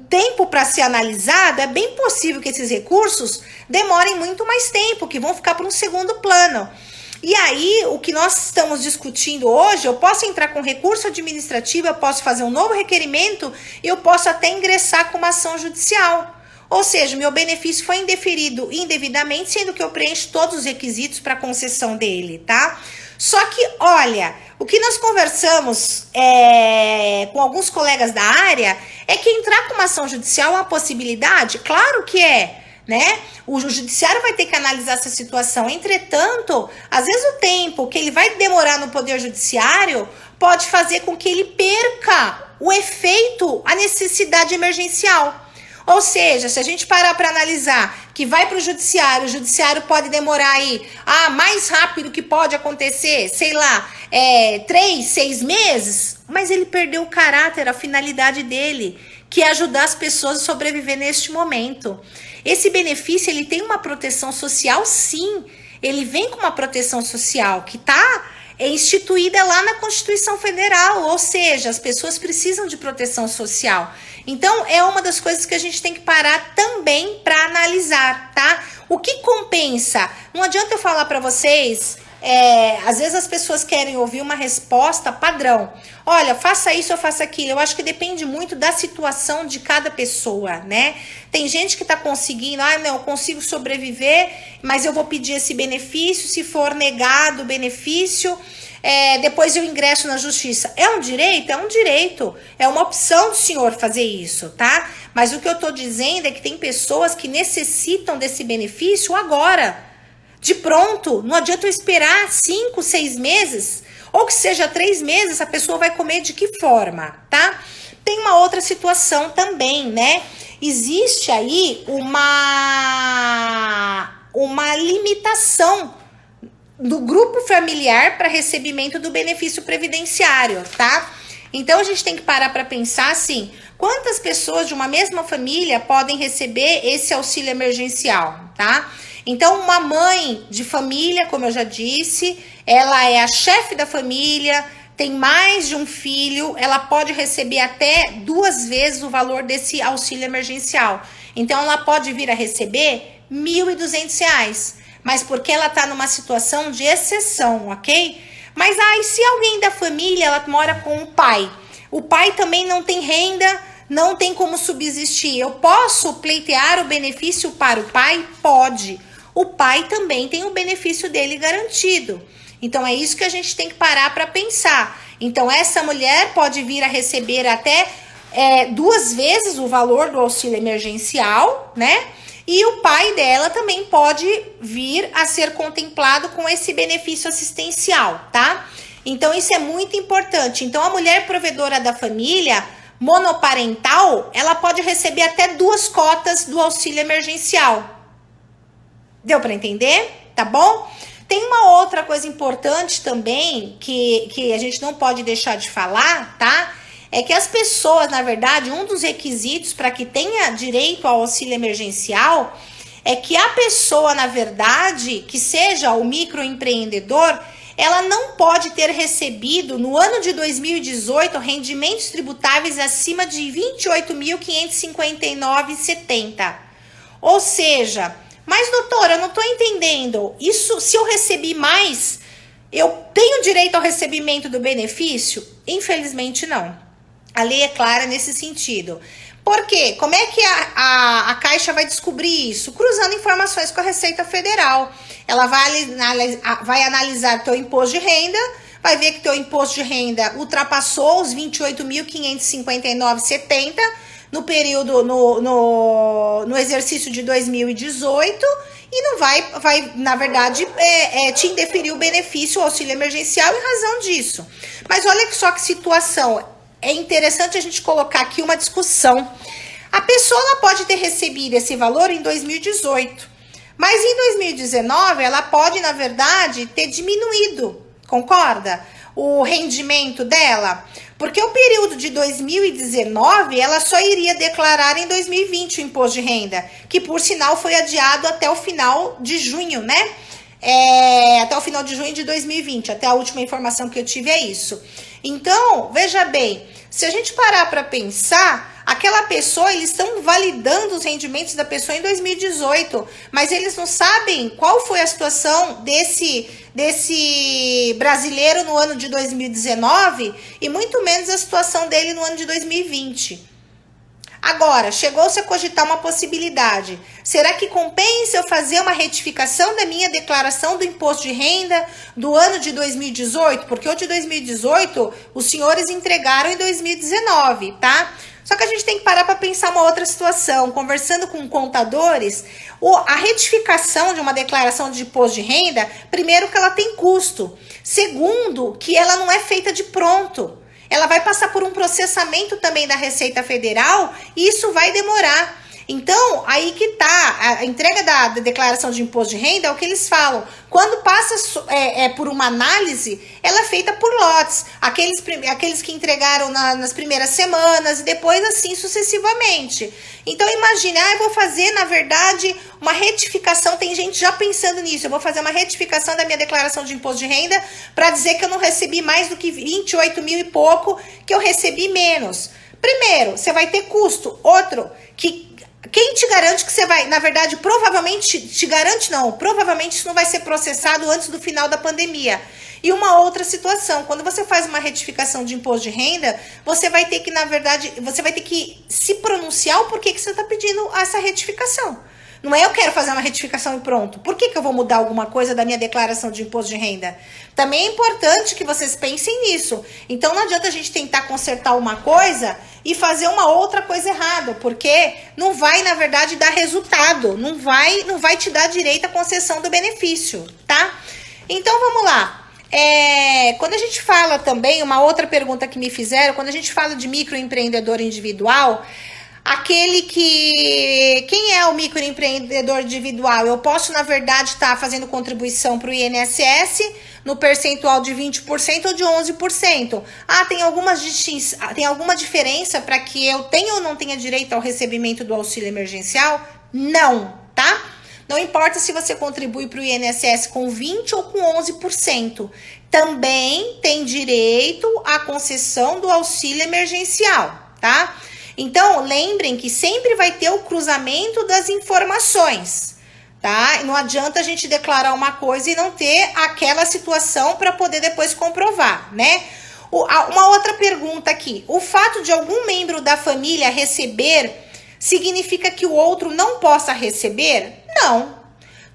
tempo para ser analisado, é bem possível que esses recursos demorem muito mais tempo, que vão ficar para um segundo plano. E aí, o que nós estamos discutindo hoje, eu posso entrar com recurso administrativo, eu posso fazer um novo requerimento, eu posso até ingressar com uma ação judicial. Ou seja, meu benefício foi indeferido indevidamente, sendo que eu preencho todos os requisitos para concessão dele, tá? Só que, olha, o que nós conversamos com alguns colegas da área é que entrar com uma ação judicial é uma possibilidade? Claro que é, né? O judiciário vai ter que analisar essa situação. Entretanto, às vezes o tempo que ele vai demorar no poder judiciário pode fazer com que ele perca o efeito, a necessidade emergencial. Ou seja, se a gente parar para analisar que vai para o judiciário pode demorar aí, mais rápido que pode acontecer, sei lá, 3, 6 meses, mas ele perdeu o caráter, a finalidade dele, que é ajudar as pessoas a sobreviver neste momento. Esse benefício, ele tem uma proteção social, sim. Ele vem com uma proteção social que está instituída lá na Constituição Federal, ou seja, as pessoas precisam de proteção social. Então, é uma das coisas que a gente tem que parar também para analisar, tá? O que compensa? Não adianta eu falar para vocês, às vezes as pessoas querem ouvir uma resposta padrão. Olha, faça isso ou faça aquilo. Eu acho que depende muito da situação de cada pessoa, né? Tem gente que tá conseguindo, não, eu consigo sobreviver, mas eu vou pedir esse benefício, se for negado o benefício, depois eu ingresso na justiça. É um direito? É um direito. É uma opção do senhor fazer isso, tá? Mas o que eu tô dizendo é que tem pessoas que necessitam desse benefício agora. De pronto, não adianta eu esperar 5, 6 meses, ou que seja 3 meses, a pessoa vai comer de que forma, tá? Tem uma outra situação também, né? Existe aí uma limitação do grupo familiar para recebimento do benefício previdenciário, tá? Então, a gente tem que parar para pensar assim, quantas pessoas de uma mesma família podem receber esse auxílio emergencial, tá? Então, uma mãe de família, como eu já disse, ela é a chefe da família, tem mais de um filho, ela pode receber até 2 vezes o valor desse auxílio emergencial. Então, ela pode vir a receber R$ 1.200, mas porque ela está numa situação de exceção, ok? Mas se alguém da família, ela mora com o pai também não tem renda, não tem como subsistir, eu posso pleitear o benefício para o pai? Pode. o pai também tem o benefício dele garantido. Então é isso que a gente tem que parar para pensar. Então essa mulher pode vir a receber até 2 vezes o valor do auxílio emergencial, né? E o pai dela também pode vir a ser contemplado com esse benefício assistencial, tá? Então isso é muito importante. Então a mulher provedora da família monoparental, ela pode receber até 2 cotas do auxílio emergencial. Deu para entender? Tá bom? Tem uma outra coisa importante também que a gente não pode deixar de falar, tá? É que as pessoas, na verdade, um dos requisitos para que tenha direito ao auxílio emergencial é que a pessoa, na verdade, que seja o microempreendedor, ela não pode ter recebido no ano de 2018 rendimentos tributáveis acima de R$ 28.559,70. Ou seja, mas doutora, eu não estou entendendo, isso se eu recebi mais, eu tenho direito ao recebimento do benefício? Infelizmente não. A lei é clara nesse sentido. Por quê? Como é que a Caixa vai descobrir isso? Cruzando informações com a Receita Federal. Ela vai analisar teu imposto de renda, vai ver que teu imposto de renda ultrapassou os R$ 28.559,70 no período, no exercício de 2018 e não vai na verdade, te indeferir o benefício, o auxílio emergencial em razão disso. Mas olha só que situação. É interessante a gente colocar aqui uma discussão. A pessoa ela pode ter recebido esse valor em 2018, mas em 2019 ela pode, na verdade, ter diminuído, concorda? O rendimento dela, porque o período de 2019 ela só iria declarar em 2020 o imposto de renda, que por sinal foi adiado até o final de junho, né? Até o final de junho de 2020, até a última informação que eu tive é isso. Então, veja bem, se a gente parar para pensar, aquela pessoa, eles estão validando os rendimentos da pessoa em 2018, mas eles não sabem qual foi a situação desse brasileiro no ano de 2019 e muito menos a situação dele no ano de 2020. Agora, chegou-se a cogitar uma possibilidade. Será que compensa eu fazer uma retificação da minha declaração do imposto de renda do ano de 2018? Porque o de 2018, os senhores entregaram em 2019, tá? Só que a gente tem que parar para pensar uma outra situação. Conversando com contadores, a retificação de uma declaração de imposto de renda, primeiro que ela tem custo. Segundo, que ela não é feita de pronto. Ela vai passar por um processamento também da Receita Federal e isso vai demorar. Então, aí que tá, a entrega da declaração de imposto de renda é o que eles falam. Quando passa por uma análise, ela é feita por lotes. Aqueles que entregaram nas primeiras semanas e depois assim sucessivamente. Então, imagine, eu vou fazer, na verdade, uma retificação. Tem gente já pensando nisso. Eu vou fazer uma retificação da minha declaração de imposto de renda para dizer que eu não recebi mais do que 28 mil e pouco, que eu recebi menos. Primeiro, você vai ter custo. Outro, quem te garante que você vai, na verdade, provavelmente isso não vai ser processado antes do final da pandemia. E uma outra situação, quando você faz uma retificação de imposto de renda, você vai ter que, na verdade, você vai ter que se pronunciar o porquê que você está pedindo essa retificação. Não é eu quero fazer uma retificação e pronto. Por que eu vou mudar alguma coisa da minha declaração de imposto de renda? Também é importante que vocês pensem nisso. Então não adianta a gente tentar consertar uma coisa e fazer uma outra coisa errada, porque não vai, na verdade, dar resultado. Não vai te dar direito à concessão do benefício, tá? Então vamos lá. Quando a gente fala também, uma outra pergunta que me fizeram, quando a gente fala de microempreendedor individual, quem é o microempreendedor individual? Eu posso, na verdade, estar fazendo contribuição para o INSS no percentual de 20% ou de 11%. Tem alguma diferença para que eu tenha ou não tenha direito ao recebimento do auxílio emergencial? Não, tá? Não importa se você contribui para o INSS com 20% ou com 11%. Também tem direito à concessão do auxílio emergencial, tá? Então, lembrem que sempre vai ter o cruzamento das informações, tá? Não adianta a gente declarar uma coisa e não ter aquela situação para poder depois comprovar, né? Uma outra pergunta aqui. O fato de algum membro da família receber significa que o outro não possa receber? Não.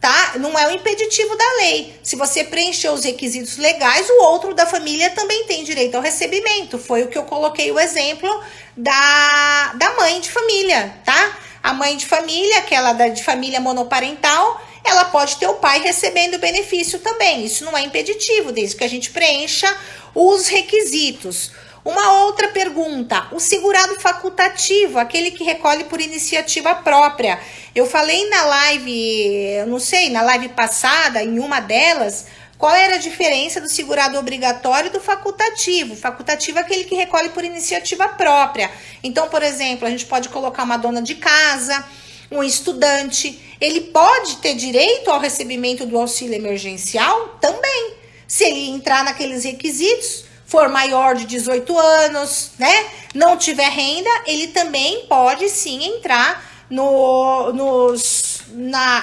tá? Não é um impeditivo da lei. Se você preencher os requisitos legais, o outro da família também tem direito ao recebimento. Foi o que eu coloquei o exemplo da mãe de família, tá? A mãe de família, aquela de família monoparental, ela pode ter o pai recebendo o benefício também. Isso não é impeditivo, desde que a gente preencha os requisitos. Uma outra pergunta, o segurado facultativo, aquele que recolhe por iniciativa própria. Eu falei na live, eu não sei, na live passada, em uma delas, qual era a diferença do segurado obrigatório e do facultativo. Facultativo é aquele que recolhe por iniciativa própria. Então, por exemplo, a gente pode colocar uma dona de casa, um estudante, ele pode ter direito ao recebimento do auxílio emergencial também, se ele entrar naqueles requisitos, for maior de 18 anos, né? Não tiver renda, ele também pode sim entrar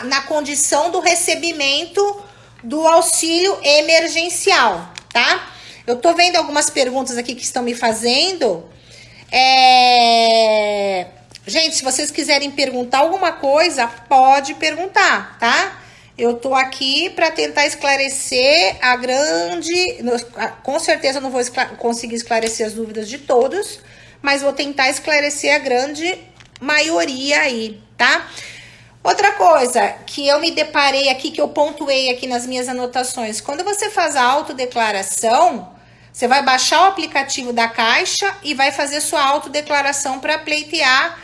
na condição do recebimento do auxílio emergencial, tá? Eu tô vendo algumas perguntas aqui que estão me fazendo. Gente, se vocês quiserem perguntar alguma coisa, pode perguntar, tá? Eu tô aqui para tentar esclarecer com certeza eu não vou conseguir esclarecer as dúvidas de todos, mas vou tentar esclarecer a grande maioria aí, tá? Outra coisa que eu me deparei aqui, que eu pontuei aqui nas minhas anotações, quando você faz a autodeclaração, você vai baixar o aplicativo da Caixa e vai fazer sua autodeclaração para pleitear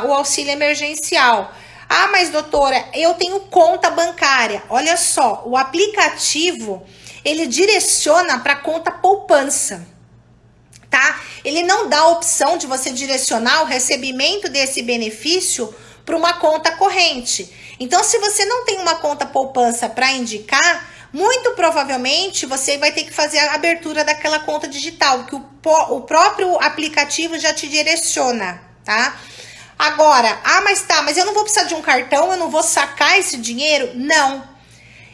o auxílio emergencial. Ah, mas doutora, eu tenho conta bancária. Olha só, o aplicativo, ele direciona para conta poupança, tá? Ele não dá a opção de você direcionar o recebimento desse benefício para uma conta corrente. Então, se você não tem uma conta poupança para indicar, muito provavelmente você vai ter que fazer a abertura daquela conta digital, que o próprio aplicativo já te direciona, tá? Agora, mas eu não vou precisar de um cartão, eu não vou sacar esse dinheiro? Não.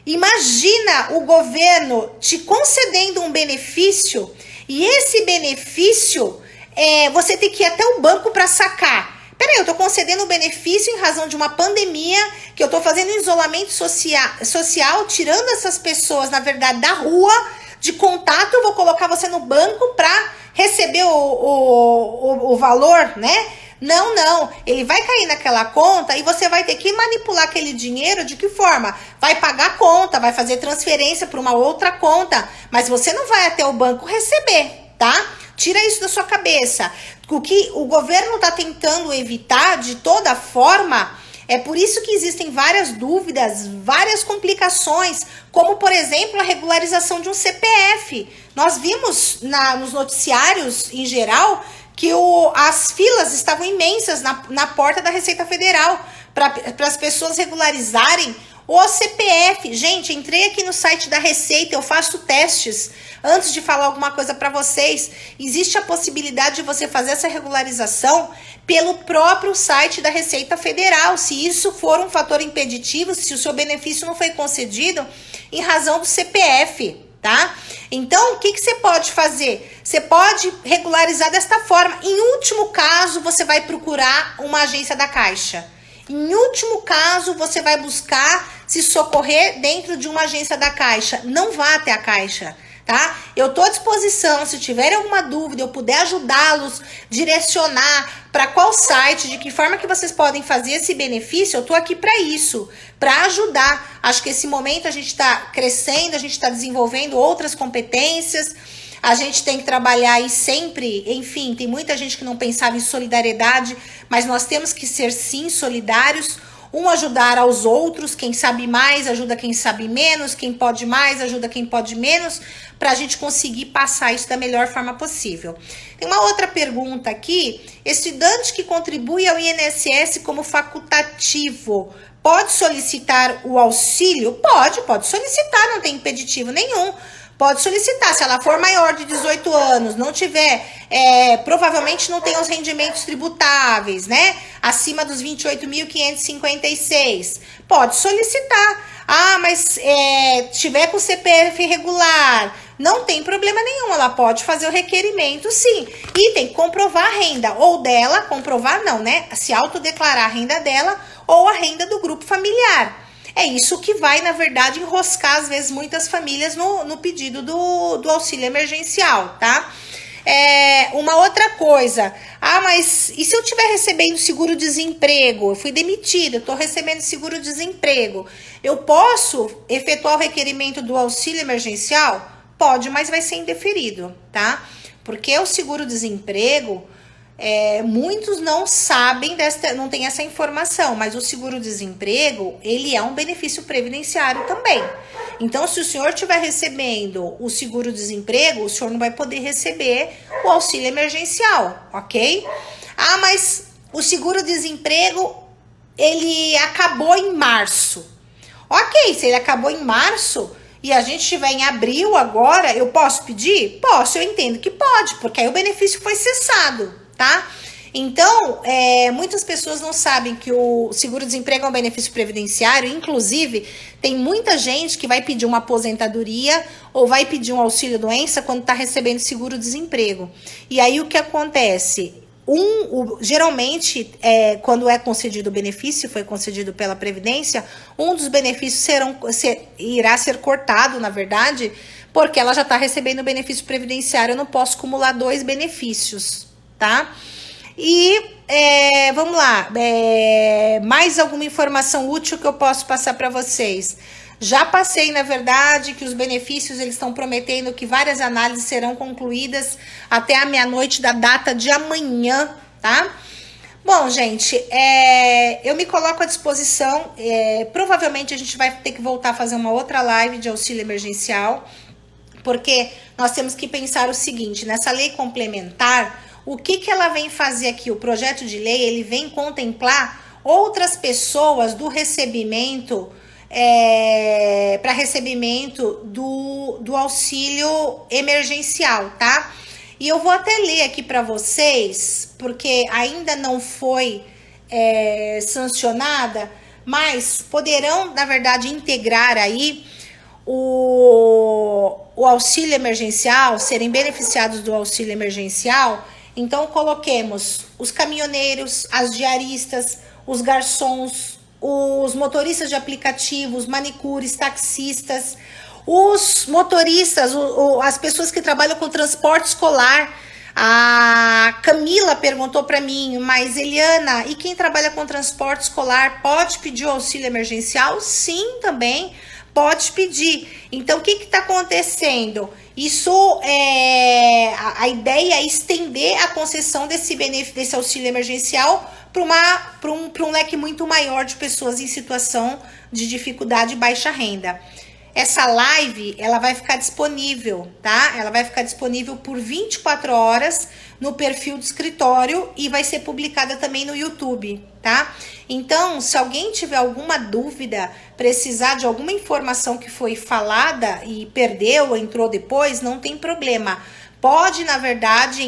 Imagina o governo te concedendo um benefício e esse benefício você tem que ir até o banco para sacar. Peraí, eu tô concedendo um benefício em razão de uma pandemia, que eu tô fazendo isolamento social, tirando essas pessoas, na verdade, da rua, de contato, eu vou colocar você no banco para receber o valor, né? Não, ele vai cair naquela conta e você vai ter que manipular aquele dinheiro de que forma? Vai pagar a conta, vai fazer transferência para uma outra conta, mas você não vai até o banco receber, tá? Tira isso da sua cabeça. O que o governo está tentando evitar de toda forma, é por isso que existem várias dúvidas, várias complicações, como por exemplo a regularização de um CPF. Nós vimos nos noticiários em geral que as filas estavam imensas na porta da Receita Federal para as pessoas regularizarem o CPF. Gente, entrei aqui no site da Receita, eu faço testes antes de falar alguma coisa para vocês. Existe a possibilidade de você fazer essa regularização pelo próprio site da Receita Federal, se isso for um fator impeditivo, se o seu benefício não foi concedido em razão do CPF, tá? Então, o que você pode fazer? Você pode regularizar desta forma. Em último caso, você vai procurar uma agência da Caixa. Em último caso, você vai buscar se socorrer dentro de uma agência da Caixa. Não vá até a Caixa, tá? Eu tô à disposição, se tiver alguma dúvida, eu puder ajudá-los, direcionar para qual site, de que forma que vocês podem fazer esse benefício, eu tô aqui para isso, para ajudar. Acho que esse momento a gente está crescendo, a gente está desenvolvendo outras competências, a gente tem que trabalhar aí sempre, enfim, tem muita gente que não pensava em solidariedade, mas nós temos que ser sim solidários, ajudar aos outros, quem sabe mais ajuda quem sabe menos, quem pode mais ajuda quem pode menos, para a gente conseguir passar isso da melhor forma possível. Tem uma outra pergunta aqui, estudante que contribui ao INSS como facultativo, pode solicitar o auxílio? Pode solicitar, não tem impeditivo nenhum. Pode solicitar, se ela for maior de 18 anos, não tiver, provavelmente não tem os rendimentos tributáveis, né? Acima dos 28.556. Pode solicitar. Ah, mas tiver com o CPF irregular, não tem problema nenhum, ela pode fazer o requerimento, sim. E tem que comprovar a renda, ou dela, comprovar não, né? Se autodeclarar a renda dela ou a renda do grupo familiar. É isso que vai, na verdade, enroscar, às vezes, muitas famílias no pedido do auxílio emergencial, tá? Uma outra coisa, mas e se eu estiver recebendo seguro-desemprego? Eu fui demitida, eu estou recebendo seguro-desemprego. Eu posso efetuar o requerimento do auxílio emergencial? Pode, mas vai ser indeferido, tá? Porque o seguro-desemprego, muitos não sabem, não tem essa informação, mas o seguro-desemprego, ele é um benefício previdenciário também. Então, se o senhor estiver recebendo o seguro-desemprego, o senhor não vai poder receber o auxílio emergencial, ok? Mas o seguro-desemprego, ele acabou em março. Ok, se ele acabou em março e a gente estiver em abril agora, eu posso pedir? Posso, eu entendo que pode, porque aí o benefício foi cessado, tá? Então, muitas pessoas não sabem que o seguro-desemprego é um benefício previdenciário. Inclusive, tem muita gente que vai pedir uma aposentadoria ou vai pedir um auxílio-doença quando está recebendo seguro-desemprego. E aí, o que acontece? Geralmente, quando é concedido o benefício, foi concedido pela Previdência, um dos benefícios irá ser cortado, na verdade, porque ela já está recebendo o benefício previdenciário. Eu não posso acumular 2 benefícios, tá? E vamos lá, mais alguma informação útil que eu posso passar para vocês? Já passei, na verdade, que os benefícios, eles estão prometendo que várias análises serão concluídas até a meia-noite da data de amanhã, tá? Bom, gente, eu me coloco à disposição. Provavelmente a gente vai ter que voltar a fazer uma outra live de auxílio emergencial, porque nós temos que pensar o seguinte: nessa lei complementar, o que ela vem fazer aqui? O projeto de lei, ele vem contemplar outras pessoas do recebimento, para recebimento do auxílio emergencial, tá? E eu vou até ler aqui para vocês, porque ainda não foi sancionada, mas poderão, na verdade, integrar aí o auxílio emergencial, serem beneficiados do auxílio emergencial. Então, coloquemos os caminhoneiros, as diaristas, os garçons, os motoristas de aplicativos, manicures, taxistas, os motoristas, as pessoas que trabalham com transporte escolar. A Camila perguntou para mim, mas Eliana, e quem trabalha com transporte escolar pode pedir o auxílio emergencial? Sim, também pode pedir. Então, o que está acontecendo? Isso a ideia é estender a concessão desse auxílio emergencial para um leque muito maior de pessoas em situação de dificuldade e baixa renda. Essa live, ela vai ficar disponível, tá? Ela vai ficar disponível por 24 horas no perfil do escritório e vai ser publicada também no YouTube, tá? Então, se alguém tiver alguma dúvida, precisar de alguma informação que foi falada e perdeu ou entrou depois, não tem problema. Pode, na verdade,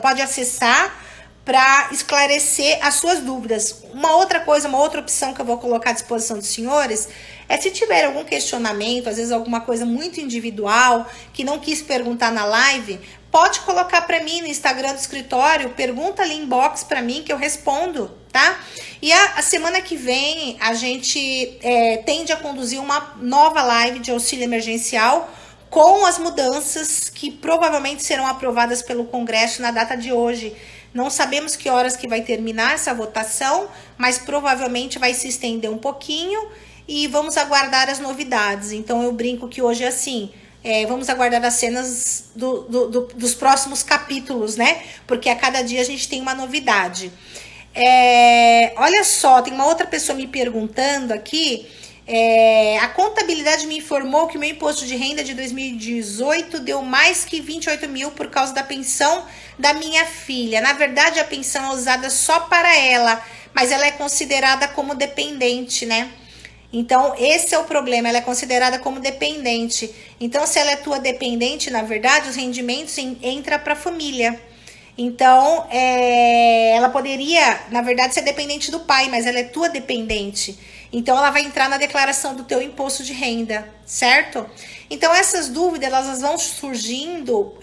pode acessar para esclarecer as suas dúvidas. Uma outra opção que eu vou colocar à disposição dos senhores é, se tiver algum questionamento, às vezes alguma coisa muito individual, que não quis perguntar na live, pode colocar para mim no Instagram do escritório, pergunta ali inbox para mim que eu respondo, tá? E a semana que vem a gente tende a conduzir uma nova live de auxílio emergencial com as mudanças que provavelmente serão aprovadas pelo Congresso na data de hoje. Não sabemos que horas que vai terminar essa votação, mas provavelmente vai se estender um pouquinho e vamos aguardar as novidades. Então eu brinco que hoje é assim, vamos aguardar as cenas dos próximos capítulos, né? Porque a cada dia a gente tem uma novidade. Olha só, tem uma outra pessoa me perguntando aqui. A contabilidade me informou que o meu imposto de renda de 2018 deu mais que 28 mil por causa da pensão da minha filha. Na verdade, a pensão é usada só para ela, mas ela é considerada como dependente, né? Então, esse é o problema, ela é considerada como dependente. Então, se ela é tua dependente, na verdade, os rendimentos entram para a família. Então, ela poderia, na verdade, ser dependente do pai, mas ela é tua dependente. Então, ela vai entrar na declaração do teu imposto de renda, certo? Então, essas dúvidas, elas vão surgindo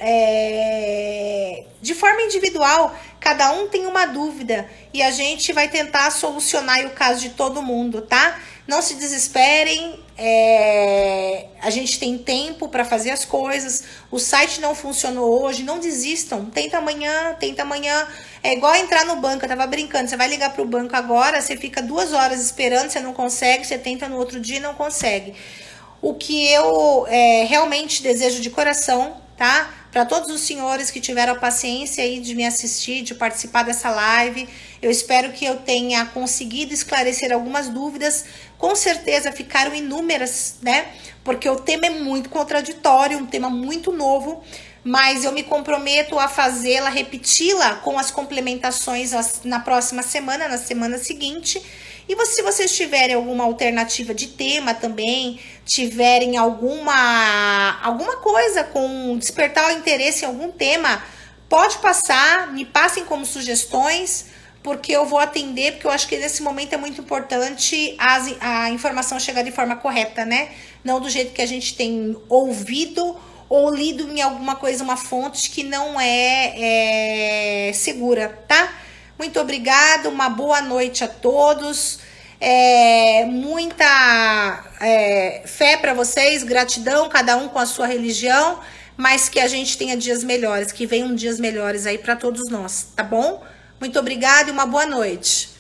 de forma individual. Cada um tem uma dúvida e a gente vai tentar solucionar o caso de todo mundo, tá? Não se desesperem, a gente tem tempo para fazer as coisas. O site não funcionou hoje, não desistam, tenta amanhã, tenta amanhã. É igual entrar no banco, eu tava brincando, você vai ligar pro banco agora, você fica 2 horas esperando, você não consegue, você tenta no outro dia e não consegue. O que eu realmente desejo de coração, tá? Para todos os senhores que tiveram a paciência aí de me assistir, de participar dessa live, eu espero que eu tenha conseguido esclarecer algumas dúvidas. Com certeza ficaram inúmeras, né? Porque o tema é muito contraditório, um tema muito novo, mas eu me comprometo a fazê-la, repeti-la com as complementações na próxima semana, na semana seguinte. E se vocês tiverem alguma alternativa de tema também, tiverem alguma coisa com despertar o interesse em algum tema, pode passar, me passem como sugestões, porque eu vou atender, porque eu acho que nesse momento é muito importante a informação chegar de forma correta, né? Não do jeito que a gente tem ouvido ou lido em alguma coisa, uma fonte que não é segura, tá? Muito obrigada, uma boa noite a todos. Muita fé para vocês, gratidão, cada um com a sua religião, mas que a gente tenha dias melhores, que venham dias melhores aí para todos nós, tá bom? Muito obrigada e uma boa noite.